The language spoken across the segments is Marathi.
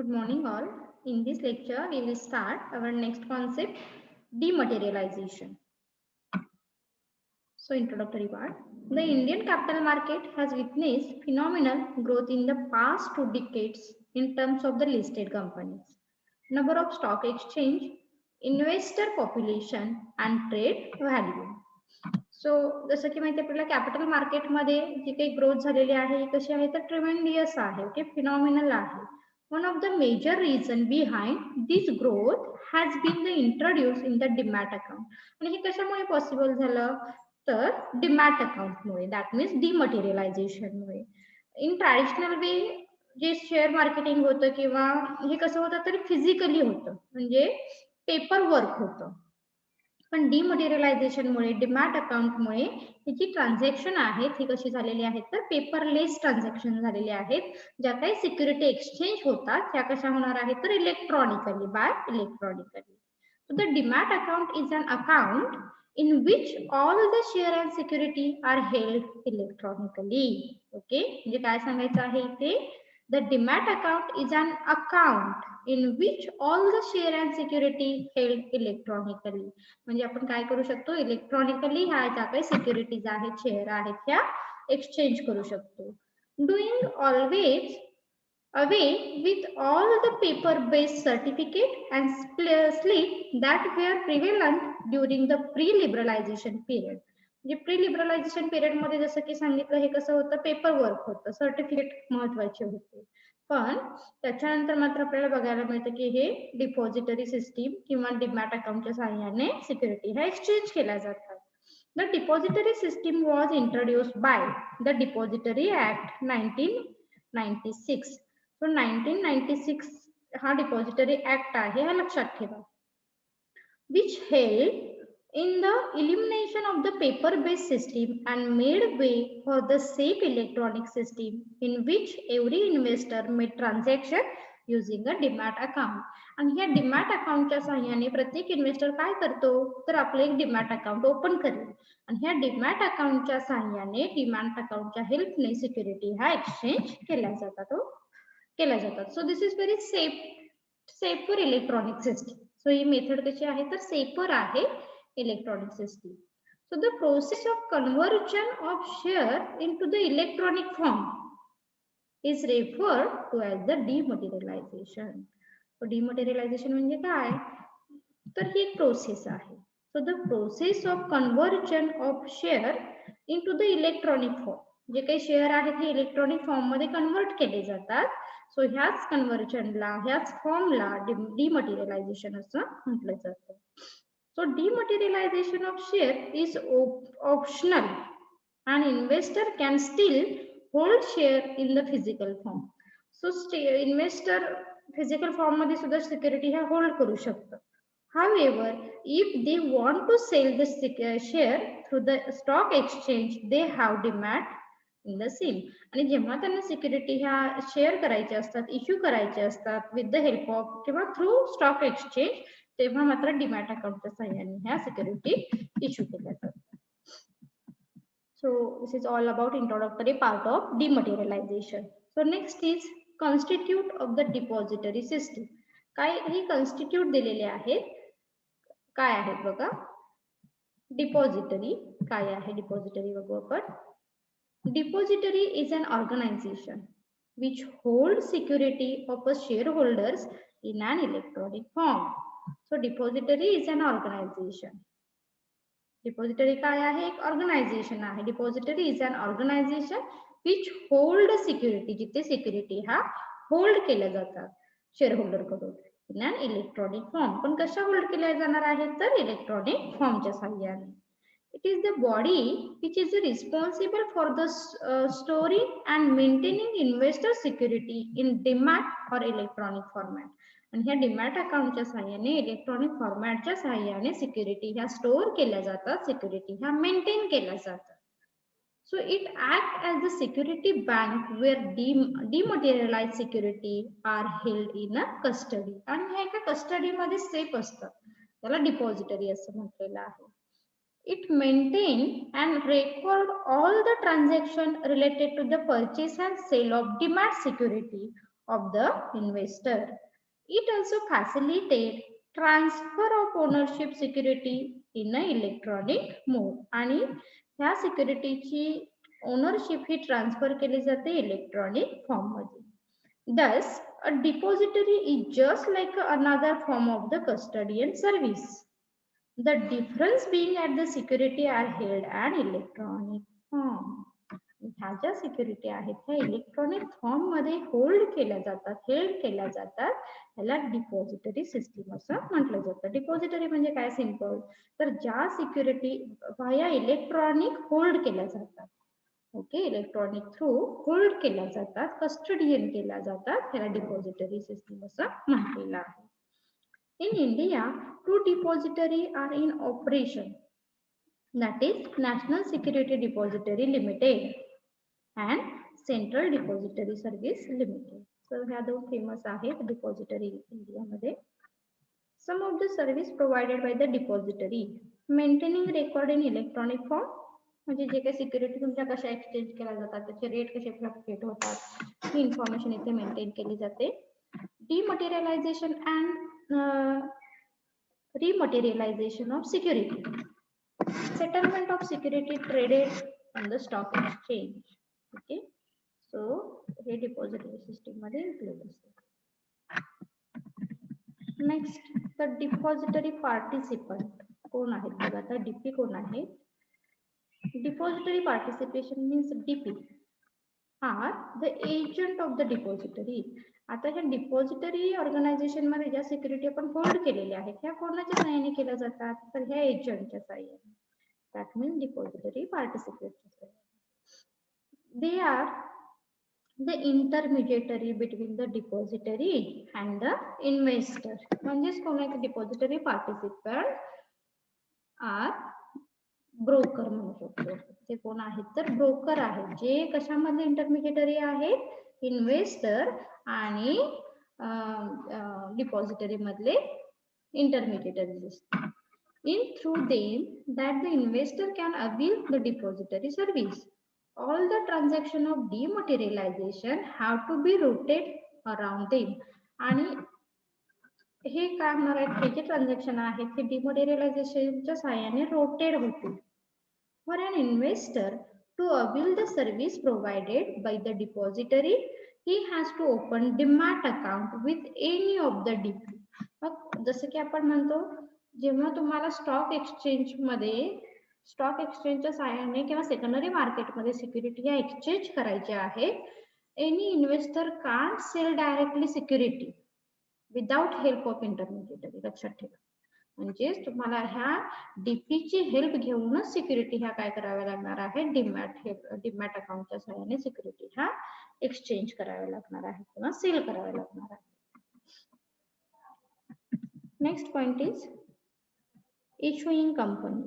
Good morning all. In this lecture, we will start our next concept, dematerialization. So introductory part. The Indian capital market has witnessed phenomenal growth in the past 2 decades in terms of the listed companies, number of stock exchange, investor population and trade value. So जसं की माहिती आपल्याला कॅपिटल मार्केटमध्ये जी काही ग्रोथ झालेली आहे ही कशी आहे तर ट्रिमेंडियस आहे, ओके, फिनॉमिनल आहे. One of the major reason behind this growth has been the introduce in the demat account. आणि हे कशामुळे पॉसिबल झालं तर डीमॅट अकाउंटमुळे, दॅट मीन्स डिमटेरियलायझेशनमुळे. इन ट्रॅडिशनल वे जे शेअर मार्केटिंग होतं किंवा हे कसं होतं तर फिजिकली होतं, म्हणजे पेपर वर्क होतं. पण डिमटेरियलायझेशनमुळे डीमॅट अकाउंटमुळे ही जी ट्रान्झॅक्शन आहेत ही कशी झालेली आहेत तर पेपरलेस ट्रान्झॅक्शन झालेले आहेत. ज्या काही सिक्युरिटी एक्सचेंज होतात त्या कशा होणार आहेत तर electronically, by electronically. So the demat account is an account in which all the share and security are held electronically. Okay, म्हणजे काय सांगायचं आहे इथे, the demat account is an account in which all the share and security held electronically. म्हणजे आपण काय करू शकतो, इलेक्ट्रॉनिकली ह्या ज्या काही सिक्युरिटीज आहेत, शेअर आहेत, ह्या एक्सचेंज करू शकतो. Doing always away with all the paper based certificate and slip that were prevalent during the pre-liberalization period. म्हणजे प्री लिबरलायझेशन पिरियड मध्ये जसं की सांगितलं हे कसं होतं, पेपर वर्क होतं, सर्टिफिकेट महत्वाचे होते. पण त्याच्यानंतर मात्र आपल्याला बघायला मिळतं की हे डिपॉझिटरी सिस्टीम किंवा डीमॅट अकाउंटच्या सहाय्याने सिक्युरिटी ह्या एक्सचेंज केल्या जातात. The depository system was introduced by the Depository Act 1996. So 1996 हा डिपॉझिटरी ऍक्ट आहे, हा लक्षात ठेवा. which held in the elimination of the paper based system and made way for the safe electronic system in which every investor made transaction using a demat account. आणि या डीमॅट अकाउंटच्या सहाय्याने प्रत्येक इन्व्हेस्टर काय करतो तर आपलं एक डीमॅट अकाउंट ओपन करेल आणि ह्या डीमॅट अकाउंटच्या सहाय्याने डीमॅट अकाउंटच्या हेल्पने सिक्युरिटी ह्या एक्सचेंज केल्या जातात. So this is very safe for electronic system. So ही मेथड कशी आहे तर सेफर आहे electronic system. So the process of conversion of share in to the electronic form is referred to as the dematerialisation. Dematerialisation म्हणजे काय तर ही एक प्रोसेस आहे. So the process of conversion of share in to the electronic form, जे काही शेअर आहेत हे इलेक्ट्रॉनिक फॉर्म मध्ये कन्वर्ट केले जातात. सो ह्याच कन्व्हर्जनला, ह्याच फॉर्मला डिमटेरियलायझेशन असं म्हटलं जातं. So dematerialisation of share is optional and investor can still hold share in the physical form. So investor physical form मध्ये सुद्धा सिक्युरिटी ह्या होल्ड करू शकतो. However, if they want to sell the share through the stock exchange, they have demand in the same. आणि जेव्हा त्यांना सिक्युरिटी ह्या शेअर करायच्या असतात, इश्यू करायचे असतात विथ द हेल्प ऑफ किंवा थ्रू स्टॉक एक्सचेंज, तेव्हा मात्र डीमॅट अकाउंटच्या सहाय्याने ह्या सिक्युरिटी इश्यू केल्या जातात. So this is all about introductory part of dematerialization. So next is constitute of the depository system. काय ही constitute दिलेले आहेत, काय आहेत बघा. डिपॉझिटरी काय आहे, डिपॉझिटरी बघू आपण. Depository is an organization which holds security of a shareholders in an electronic form. So depository is an organization. Depository काय आहे, एक ऑर्गनायझेशन आहे. Depository is an organization which hold security, जिथे सिक्युरिटी ह्या होल्ड केल्या जातात शेअर होल्डर कडून इन अन इलेक्ट्रॉनिक फॉर्म. पण कशा होल्ड केल्या जाणार आहेत तर इलेक्ट्रॉनिक फॉर्मच्या सहाय्याने. It is the body which is responsible for the storing and maintaining investor security in demat और इलेक्ट्रॉनिक फॉर्मॅट. आणि ह्या डीमॅट अकाउंटच्या सहाय्याने, इलेक्ट्रॉनिक फॉर्मॅटच्या सहाय्याने सिक्युरिटी ह्या स्टोअर केल्या जातात, सिक्युरिटी ह्या मेंटेन केल्या जातात. So it act as the security bank where dematerialise security are held in a custody. आणि ह्या एका कस्टडीमध्ये सेफ असतात, त्याला डिपॉझिटरी असं म्हटलेलं आहे. It maintain and record all the transaction related to the purchase and sale of demat security of the investor. It also facilitates transfer of ownership security in an electronic mode. आणि ह्या सिक्युरिटीची ओनरशिप ही ट्रान्सफर केली जाते इलेक्ट्रॉनिक फॉर्म मध्ये. Thus, a depository is just like another form of the custodian service. The difference being that the security are held an electronic form. ह्या ज्या सिक्युरिटी आहेत त्या इलेक्ट्रॉनिक फॉर्म मध्ये होल्ड केल्या जातात, हेल्ड केल्या जातात, त्याला डिपॉझिटरी सिस्टीम असं म्हटलं जातं. डिपॉझिटरी म्हणजे काय सिंपल, तर ज्या सिक्युरिटी व्हाया इलेक्ट्रॉनिक होल्ड केल्या जातात, ओके, इलेक्ट्रॉनिक थ्रू होल्ड केल्या जातात, कस्टडियन केल्या जातात, त्याला डिपॉझिटरी सिस्टीम असं म्हटलेलं आहे. In India, two depository are in operation, that is National Security Depository Limited and Central Depository Service Limited. So ह्या दोन फेमस आहेत डिपॉझिटरी इंडिया मध्ये. Some of the service provided by the depository: maintaining record in electronic form, म्हणजे जे काही सिक्युरिटी तुमच्या कशा एक्सचेंज केल्या जातात, त्याचे रेट कसे फ्लक्च्युएट होतात, ही इन्फॉर्मेशन इथे मेंटेन केली जाते. Dematerialization and rematerialization of security, settlement of security traded on the stock exchange. Okay, so हे डिपॉझिटरी सिस्टीम मध्ये इन्क्लूड असते. नेक्स्ट, द डिपॉझिटरी पार्टिसिपंट कोण आहेत बघा. आता डीपी कोण आहे. Depository participation means DP are the agent of the depository. आता ह्या डिपॉझिटरी ऑर्गनायझेशन मध्ये ज्या सिक्युरिटी आपण होल्ड केलेल्या आहेत ह्या कोणाच्या सहाय्याने केल्या जातात, तर ह्या एजंटच्या सहाय्याने. दॅट मीन्स डिपॉझिटरी पार्टिसिपेटच्या सहाय्याने. They are the intermediary between the depository and the investor. म्हणजेच कोण आहे डिपॉझिटरी पार्टिसिपंट आर ब्रोकर म्हणू शकतो. ते कोण आहेत, तर ब्रोकर आहेत, जे कशामध्ये इंटरमिजिएटरी आहेत, इन्व्हेस्टर आणि डिपॉझिटरी मधले इंटरमिजिएटरी असतात. In through them that the investor can avail the depository service. All the transaction of dematerialization have to be routed around them. आणि हे काय होणार आहेत, हे जे ट्रान्झॅक्शन आहेत ते डिमटेरियलायझेशनच्या सहाय्याने रोटेड होतील. For an investor to avail the service provided by the depository, he has to open demat account with any of the DP. मग जसं की आपण म्हणतो, जेव्हा तुम्हाला स्टॉक एक्सचेंज मध्ये स्टॉक एक्सचेंजच्या सहाय्याने किंवा सेकंडरी मार्केटमध्ये सिक्युरिटी या एक्सचेंज करायच्या आहेत, any investor can't sell directly security without help of intermediary. लक्षात ठेवा, म्हणजे तुम्हाला ह्या डीपीची हेल्प घेऊनच सिक्युरिटी ह्या काय कराव्या लागणार आहे, डिमॅट अकाउंटच्या सहाय्याने सिक्युरिटी ह्या एक्सचेंज कराव्या लागणार आहे किंवा सेल कराव्या लागणार आहे. Next point is issuing company.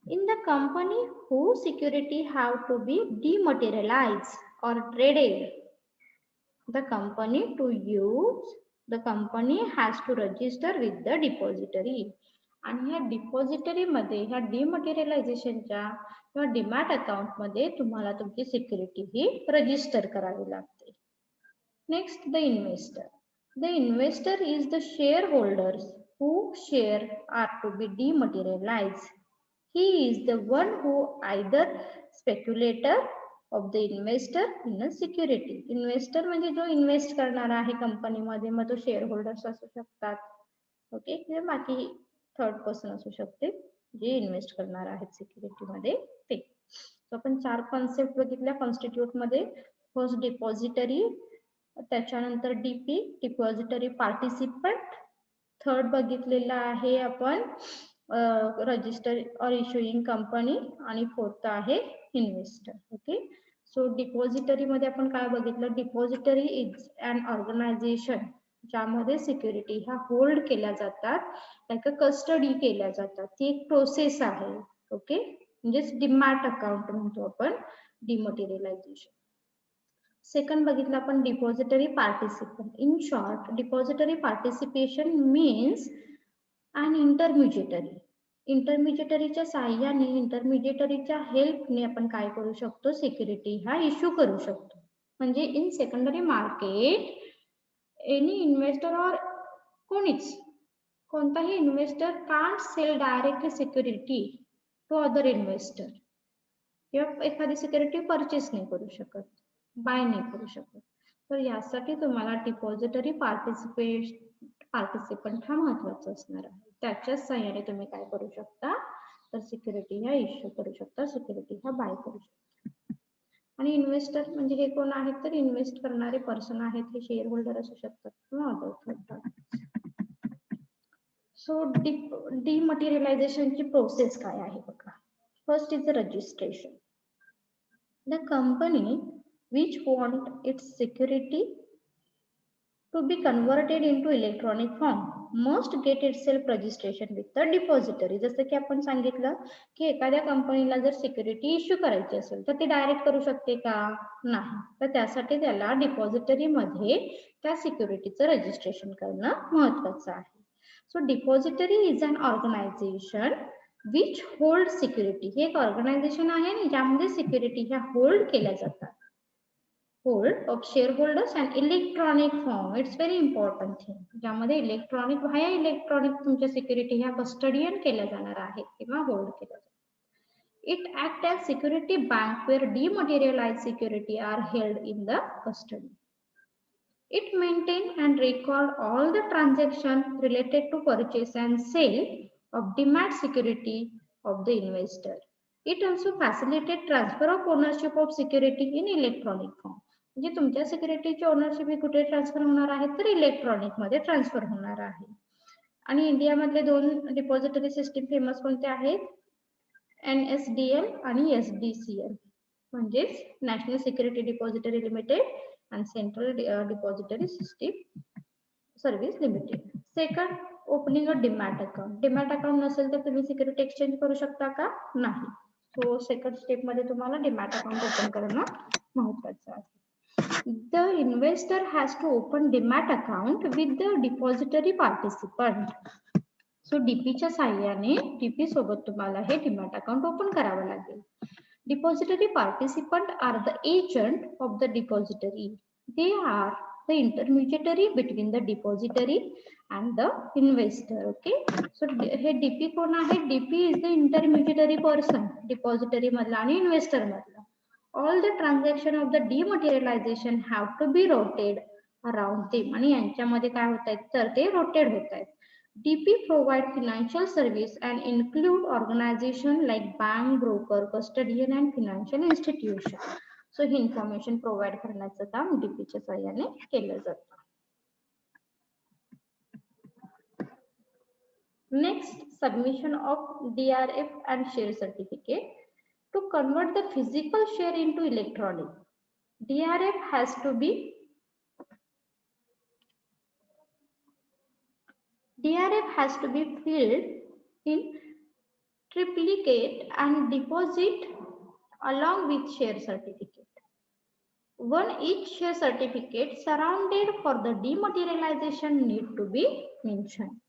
In the company whose security have to be dematerialized or traded, the company to use the company has to register with the depository. आणि ह्या डिपॉझिटरी मध्ये ह्या डिमटेरियलायझेशनच्या किंवा डिमॅट अकाउंट मध्ये तुम्हाला तुमची सिक्युरिटी ही रजिस्टर करावी लागते. Next, the investor. The investor is the share holders whose share are to be dematerialized. He is the one who either speculator of the investor in a security. Investor म्हणजे जो इन्व्हेस्ट करणारा आहे कंपनीमध्ये, मग तो शेअर होल्डर्स असू शकतात, ओके, किंवा बाकी थर्ड पर्सन असू शकते जे इन्व्हेस्ट करणार आहेत सिक्युरिटी मध्ये ते. आपण 4 कॉन्सेप्ट बघितल्या कॉन्स्टिट्यूट मध्ये. फर्स्ट डिपॉझिटरी, त्याच्यानंतर डीपी डिपॉझिटरी पार्टिसिपंट, थर्ड बघितलेला आहे आपण रजिस्टर और इश्युइंग कंपनी, आणि फोर्थ आहे इन्व्हेस्टर. ओके, सो डिपॉझिटरी मध्ये आपण काय बघितलं, डिपॉझिटरी इज अन ऑर्गनायझेशन ज्यामध्ये सिक्युरिटी ह्या होल्ड केल्या जातात, लाईक कस्टडी केल्या जातात, ती एक प्रोसेस आहे. ओके, म्हणजेच डिमॅट अकाउंट म्हणतो आपण डिमटेरियलायझेशन. सेकंड बघितलं आपण depository participant. In short, depository participation means an intermediary. इंटरमिजिएटरीच्या साहाय्याने, इंटरमिजिएटरीच्या हेल्पने आपण काय करू शकतो, सिक्युरिटी ह्या इश्यू करू शकतो. म्हणजे in secondary market any investor or कोणताही investor can't sell directly security to other investor किंवा एखादी सिक्युरिटी परचेस नाही करू शकत, बाय नाही करू शकत. तर यासाठी तुम्हाला डिपॉझिटरी पार्टिसिपंट हा महत्वाचा असणार आहे. त्याच्याच सहाय्याने तुम्ही काय करू शकता, तर सिक्युरिटी ह्या इश्यू करू शकता, सिक्युरिटी ह्या बाय करू शकता. आणि इन्व्हेस्टर म्हणजे हे कोण आहेत, तर इन्व्हेस्ट करणारे पर्सन आहेत, हे शेअर होल्डर असू शकतात किंवा अदर थर्ड पार्टी. सो डिमटेरियलायझेशनची प्रोसेस काय आहे बघा. First is the registration. The company which want its security to be converted into electronic form must get itself registration with the depository. जसं की आपण सांगितलं की एखाद्या कंपनीला जर सिक्युरिटी इश्यू करायची असेल तर ती डायरेक्ट करू शकते का, नाही. तर त्यासाठी त्याला डिपॉझिटरी मध्ये त्या सिक्युरिटीचं रजिस्ट्रेशन करणं महत्वाचं आहे. So depository is an organization which hold security. हे एक ऑर्गनायझेशन आहे ज्यामध्ये सिक्युरिटी ह्या होल्ड केल्या जातात. Hold of share holders and electronic form. It's very important thing. ज्यामध्ये इलेक्ट्रॉनिक व्हाया इलेक्ट्रॉनिक तुमच्या सिक्युरिटी ह्या कस्टडियन केल्या जाणार आहेत किंवा होल्ड केल्या जातात. It act as security bank where dematerialise security are held in the custody. It maintain and record all the transactions related to purchase and sale of demat security of the investor. It also facilitates transfer of ownership of security in electronic form. म्हणजे तुमच्या सिक्युरिटीची ओनरशिप ही कुठे ट्रान्सफर होणार आहे, तर इलेक्ट्रॉनिक मध्ये ट्रान्सफर होणार आहे. आणि इंडियामधले दोन डिपॉझिटरी सिस्टीम फेमस कोणते आहेत, NSDL आणि SDCL, म्हणजेच national security depository limited and Central Depository System Service Limited. Second, opening a demat account. Demat account नसेल तर तुम्ही सिक्युरिटी एक्सचेंज करू शकता का, नाही. सो सेकंड स्टेप मध्ये तुम्हाला डिमॅट अकाउंट ओपन करणं महत्वाचं आहे. The investor has to open demat account with the depository participant. So डीपीच्या साहाय्याने डीपी सोबत तुम्हाला हे डिमॅट अकाउंट ओपन करावं लागेल. Depository participant are the agent of the depository. They are the intermediary between the depository and the investor. Okay. So हे DP कोण आहे? DP is the intermediary person. Depository मधला आणि investor मधला. All the transaction of the dematerialization have to be rotated around them. आणि यांच्यामध्ये काय होत आहेत, तर ते रोटेट होत आहेत. DP provide financial service and include organization like bank, broker, custodian and financial institution. So he information provide करण्याचं काम DP च्या सहाय्याने केलं जातं. Next, submission of DRF and share certificate. To convert the physical share into electronic, DRF has to be filled in triplicate and deposit along with share certificate. One each share certificate surrounded for the dematerialization need to be mentioned.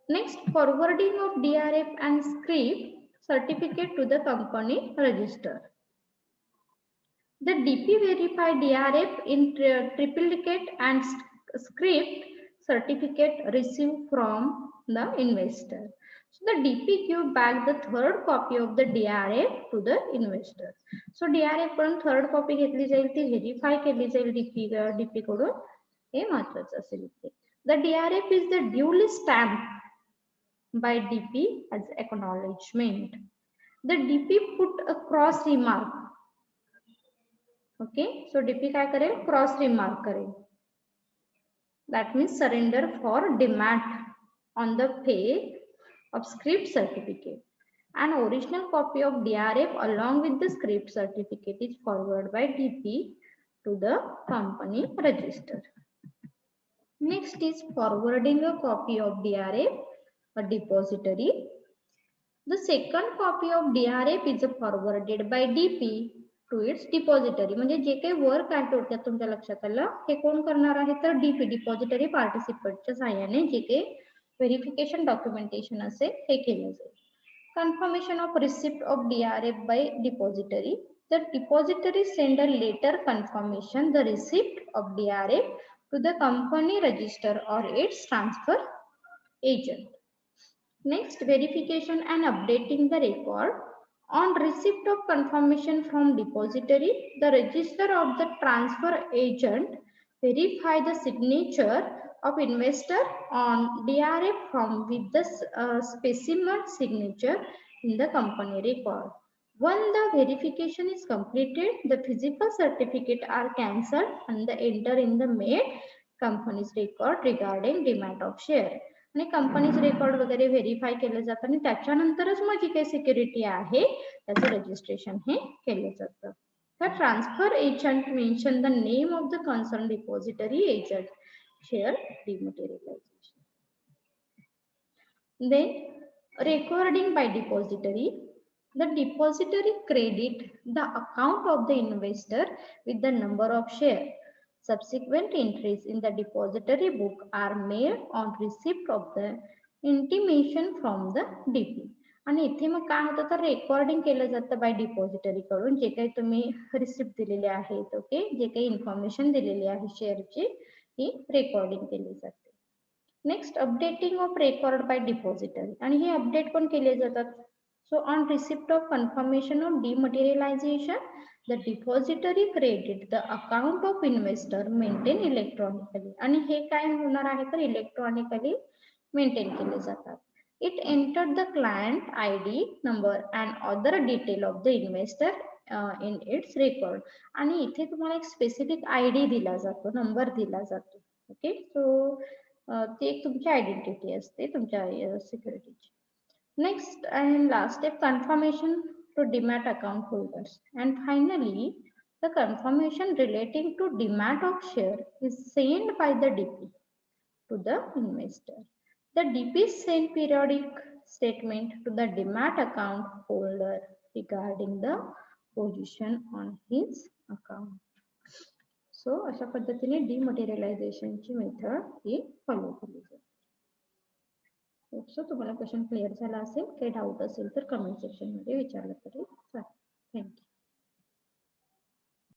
Next, forwarding of DRF and script certificate to the company register. The DP verify DRF in triplicate and script certificate received from the investor. So the DP give back the third copy of the DRF to the investor. So DRF कडून third copy घेतली जाईल, ती व्हेरीफाय केली जाईल DP कडून. हे महत्त्वाचं असेल इथे. The DRF is the duly stamped by DP as acknowledgement. The DP put a cross remark. Okay, so DP काय करेल, क्रॉस रिमार्क करेल. That means surrender for demat on the page of script certificate. An original copy of DRF along with the script certificate is forwarded by DP to the company register. Next is forwarding a copy of DRF, a depository. The second copy of DRF is forwarded by DP to its depository. म्हणजे जे काही वर्क आहे थोडक्यात तुमच्या लक्षात आलं, हे कोण करणार आहे, तर DP डिपॉझिटरी पार्टिसिपंटच्या सहाय्याने जे काही व्हेरिफिकेशन डॉक्युमेंटेशन असेल हे केलं जाईल. Confirmation of receipt of DRF by depository. The depository send a letter confirmation the receipt of DRF to the company register or its transfer agent. Next, verification and updating the record. On receipt of confirmation from depository, the register of the transfer agent verify the signature of investor on DRF form with the specimen signature in the company record. When the verification is completed, the physical certificate are cancelled and the enter in the made company's record regarding demand of share. आणि कंपनीज रेकॉर्ड वगैरे व्हेरीफाय केलं जातं आणि त्याच्यानंतरच मग जी काही सिक्युरिटी आहे त्याचं रजिस्ट्रेशन हे केलं जातं. The transfer agent mention the name of the concerned depository agent. Share dematerialization. Then recording by depository. The depository credit the account of the investor with the number of share. Subsequent entries in the depository book are made on receipt of the intimation from the DP. आणि इथे मग काय होतं तर रेकॉर्डिंग केलं जातं बाय डिपॉझिटरी कडून जे काही तुम्ही रिसिप्ट दिलेले आहेत ओके जे काही इन्फॉर्मेशन दिलेली आहे शेअरची ही रेकॉर्डिंग केली जाते. Next updating of record by depository आणि हे अपडेट पण केले जातात. So on receipt of confirmation of dematerialization, the depository credit the account of investor maintain electronically. आणि हे काय होणार आहे तर इलेक्ट्रॉनिकली मेंटेन केले जातात. It entered the client ID number and other detail of the investor in its record. आणि इथे तुम्हाला एक स्पेसिफिक आयडी दिला जातो नंबर दिला जातो. ओके सो ती एक तुमची आयडेंटिटी असते तुमच्या सिक्युरिटीची. Next and last step, confirmation to demat account holders. And finally, the confirmation relating to demat of share is sent by the DP to the investor. The DP send periodic statement to the demat account holder regarding the position on his account. So, अशा पद्धतीने डिमटेरियलायझेशन ची मेथड ही फॉलो केली जाते. सो तुम्हाला क्वेश्चन क्लिअर झाला असेल काही डाऊट असेल तर कमेंट सेक्शन मध्ये विचारलं तरी चालेल. थँक्यू.